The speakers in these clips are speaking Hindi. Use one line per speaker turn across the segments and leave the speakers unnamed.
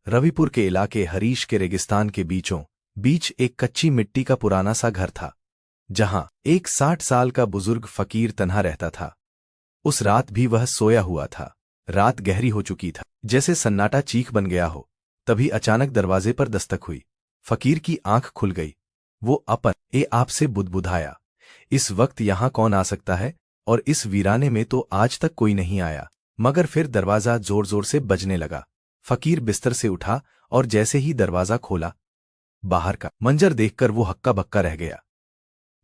रविपुर के इलाके हरीश के रेगिस्तान के बीचों बीच एक कच्ची मिट्टी का पुराना सा घर था, जहां एक 60 साल का बुजुर्ग फकीर तन्हा रहता था। उस रात भी वह सोया हुआ था। रात गहरी हो चुकी था, जैसे सन्नाटा चीख बन गया हो। तभी अचानक दरवाजे पर दस्तक हुई। फकीर की आंख खुल गई। वो अपने आप से बुदबुदाया, इस वक्त यहां कौन आ सकता है, और इस वीराने में तो आज तक कोई नहीं आया। मगर फिर दरवाजा जोर जोर से बजने लगा। फकीर बिस्तर से उठा और जैसे ही दरवाजा खोला, बाहर का मंजर देखकर वो हक्का बक्का रह गया।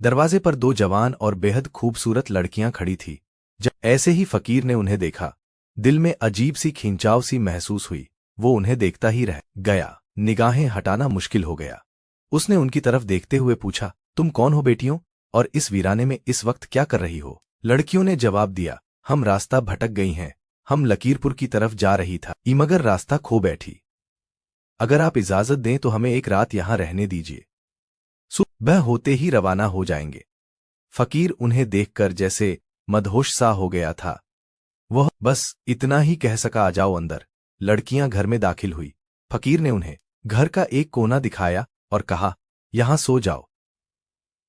दरवाजे पर 2 जवान और बेहद खूबसूरत लड़कियां खड़ी थी। जब ऐसे ही फकीर ने उन्हें देखा, दिल में अजीब सी खिंचाव सी महसूस हुई। वो उन्हें देखता ही रह गया, निगाहें हटाना मुश्किल हो गया। उसने उनकी तरफ देखते हुए पूछा, तुम कौन हो बेटियों, और इस वीराने में इस वक्त क्या कर रही हो? लड़कियों ने जवाब दिया, हम रास्ता भटक गई हैं, हम लकीरपुर की तरफ जा रही था, मगर रास्ता खो बैठी। अगर आप इजाजत दें तो हमें एक रात यहां रहने दीजिए, सुबह होते ही रवाना हो जाएंगे। फकीर उन्हें देखकर जैसे मदहोश सा हो गया था। वह बस इतना ही कह सका, आ जाओ अंदर। लड़कियां घर में दाखिल हुई। फकीर ने उन्हें घर का एक कोना दिखाया और कहा, यहां सो जाओ।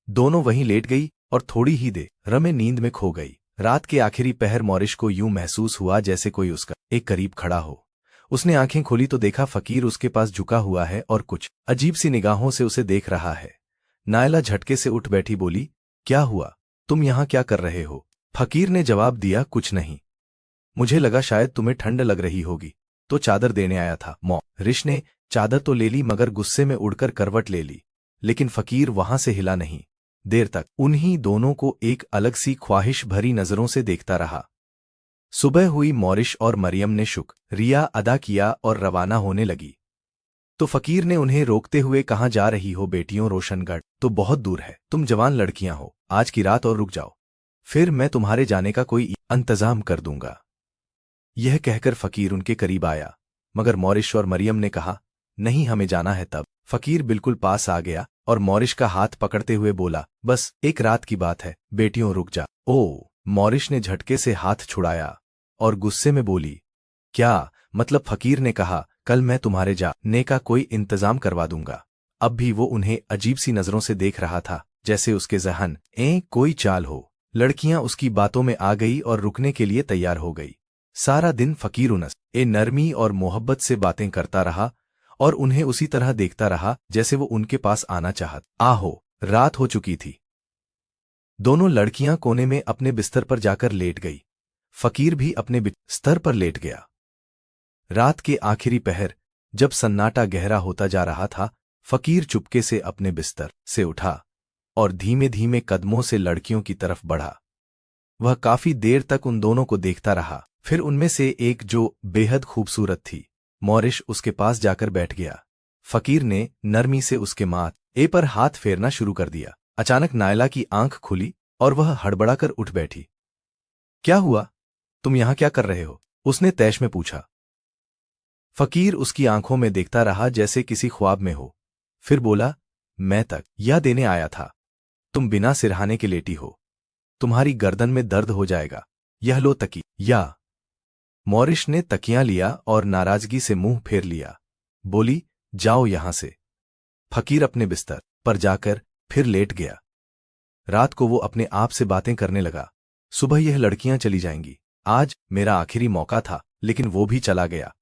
दोनों वहीं लेट गई और थोड़ी ही देर में नींद में खो गई। रात के आखिरी पहर मॉरिश को यूं महसूस हुआ जैसे कोई उसका एक करीब खड़ा हो। उसने आंखें खोली तो देखा फकीर उसके पास झुका हुआ है और कुछ अजीब सी निगाहों से उसे देख रहा है। नायला झटके से उठ बैठी, बोली, क्या हुआ, तुम यहां क्या कर रहे हो? फकीर ने जवाब दिया, कुछ नहीं, मुझे लगा शायद तुम्हें ठंड लग रही होगी तो चादर देने आया था। मॉरिश ने चादर तो ले ली मगर गुस्से में उड़कर करवट ले ली, लेकिन फकीर वहां से हिला नहीं। देर तक उन्हीं दोनों को एक अलग सी ख्वाहिश भरी नजरों से देखता रहा। सुबह हुई। मॉरिश और मरियम ने शुक्रिया अदा किया और रवाना होने लगी। तो फकीर ने उन्हें रोकते हुए, कहाँ जा रही हो बेटियों? रोशनगढ़ तो बहुत दूर है, तुम जवान लड़कियां हो, आज की रात और रुक जाओ, फिर मैं तुम्हारे जाने का कोई इंतजाम कर दूंगा। यह कहकर फकीर उनके करीब आया, मगर मॉरिश और मरियम ने कहा, नहीं, हमें जाना है। तब फकीर बिल्कुल पास आ गया और मॉरिश का हाथ पकड़ते हुए बोला, बस एक रात की बात है, बेटियों रुक जा। ओ! मॉरिश ने झटके से हाथ छुड़ाया और गुस्से में बोली, क्या मतलब? फकीर ने कहा, कल मैं तुम्हारे जाने का कोई इंतजाम करवा दूंगा। अब भी वो उन्हें अजीब सी नजरों से देख रहा था, जैसे उसके जहन कोई चाल हो। लड़कियां उसकी बातों में आ गई और रुकने के लिए तैयार हो गई। सारा दिन फकीर उनस नरमी और मोहब्बत से बातें करता रहा और उन्हें उसी तरह देखता रहा जैसे वो उनके पास आना चाहता हो। रात हो चुकी थी। दोनों लड़कियां कोने में अपने बिस्तर पर जाकर लेट गई। फकीर भी अपने बिस्तर पर लेट गया। रात के आखिरी पहर, जब सन्नाटा गहरा होता जा रहा था, फकीर चुपके से अपने बिस्तर से उठा और धीमे धीमे कदमों से लड़कियों की तरफ बढ़ा। वह काफी देर तक उन दोनों को देखता रहा। फिर उनमें से एक, जो बेहद खूबसूरत थी, मॉरिश, उसके पास जाकर बैठ गया। फकीर ने नरमी से उसके माथे पर हाथ फेरना शुरू कर दिया। अचानक नायला की आंख खुली और वह हड़बड़ाकर उठ बैठी। क्या हुआ, तुम यहां क्या कर रहे हो? उसने तैश में पूछा। फकीर उसकी आंखों में देखता रहा जैसे किसी ख्वाब में हो। फिर बोला, मैं तकिया देने आया था, तुम बिना सिरहाने के लेटी हो, तुम्हारी गर्दन में दर्द हो जाएगा, यह लो तकिया। मॉरिश ने तकिया लिया और नाराजगी से मुंह फेर लिया। बोली, जाओ यहां से। फकीर अपने बिस्तर पर जाकर फिर लेट गया। रात को वो अपने आप से बातें करने लगा, सुबह यह लड़कियां चली जाएंगी, आज मेरा आखिरी मौका था, लेकिन वो भी चला गया।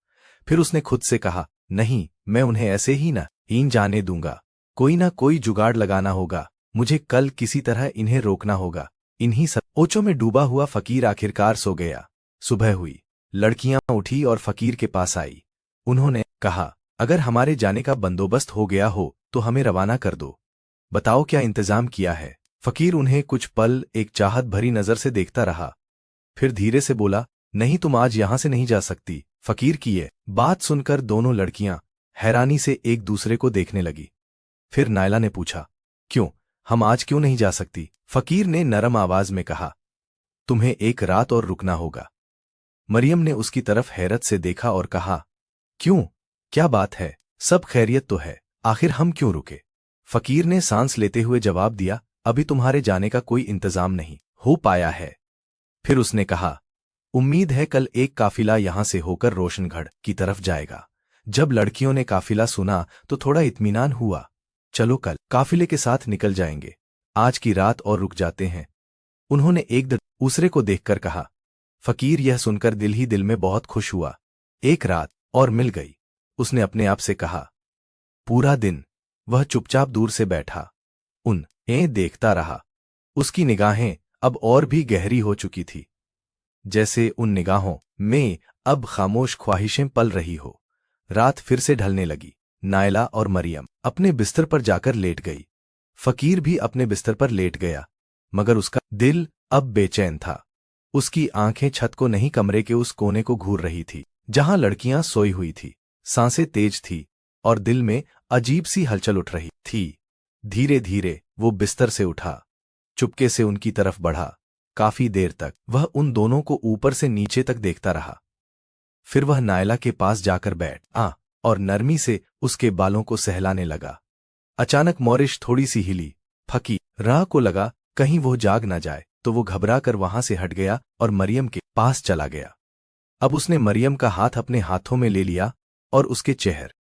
फिर उसने खुद से कहा, नहीं, मैं उन्हें ऐसे ही नहीं जाने दूंगा, कोई ना कोई जुगाड़ लगाना होगा, मुझे कल किसी तरह इन्हें रोकना होगा। इन्हीं सोचों में डूबा हुआ फकीर आखिरकार सो गया। सुबह हुई। लड़कियां उठी और फकीर के पास आई। उन्होंने कहा, अगर हमारे जाने का बंदोबस्त हो गया हो तो हमें रवाना कर दो, बताओ क्या इंतजाम किया है? फकीर उन्हें कुछ पल एक चाहत भरी नजर से देखता रहा, फिर धीरे से बोला, नहीं, तुम आज यहां से नहीं जा सकती। फकीर की ये बात सुनकर दोनों लड़कियां हैरानी से एक दूसरे को देखने लगी। फिर नायला ने पूछा, क्यों, हम आज क्यों नहीं जा सकती? फकीर ने नरम आवाज में कहा, तुम्हें एक रात और रुकना होगा। मरियम ने उसकी तरफ हैरत से देखा और कहा, क्यों, क्या बात है, सब खैरियत तो है, आखिर हम क्यों रुके? फकीर ने सांस लेते हुए जवाब दिया, अभी तुम्हारे जाने का कोई इंतजाम नहीं हो पाया है। फिर उसने कहा, उम्मीद है कल एक काफिला यहां से होकर रोशनगढ़ की तरफ जाएगा, जब लड़कियों ने काफिला सुना तो थोड़ा इत्मीनान हुआ। चलो कल काफिले के साथ निकल जाएंगे, आज की रात और रुक जाते हैं। उन्होंने एक दूसरे को देखकर कहा। फकीर यह सुनकर दिल ही दिल में बहुत खुश हुआ। एक रात और मिल गई। उसने अपने आप से कहा। पूरा दिन वह चुपचाप दूर से बैठा उन्हें देखता रहा। उसकी निगाहें अब और भी गहरी हो चुकी थी, जैसे उन निगाहों में अब खामोश ख्वाहिशें पल रही हो। रात फिर से ढलने लगी। नायला और मरियम अपने बिस्तर पर जाकर लेट गई। फकीर भी अपने बिस्तर पर लेट गया, मगर उसका दिल अब बेचैन था। उसकी आंखें छत को नहीं, कमरे के उस कोने को घूर रही थी जहां लड़कियां सोई हुई थी। सांसें तेज थी और दिल में अजीब सी हलचल उठ रही थी। धीरे धीरे वो बिस्तर से उठा, चुपके से उनकी तरफ बढ़ा। काफी देर तक वह उन दोनों को ऊपर से नीचे तक देखता रहा। फिर वह नायला के पास जाकर बैठा और नरमी से उसके बालों को सहलाने लगा। अचानक मोरिश थोड़ी सी हिली। फकीर राह को लगा कहीं वो जाग न जाए, तो वो घबरा कर वहां से हट गया और मरियम के पास चला गया। अब उसने मरियम का हाथ अपने हाथों में ले लिया और उसके चेहरे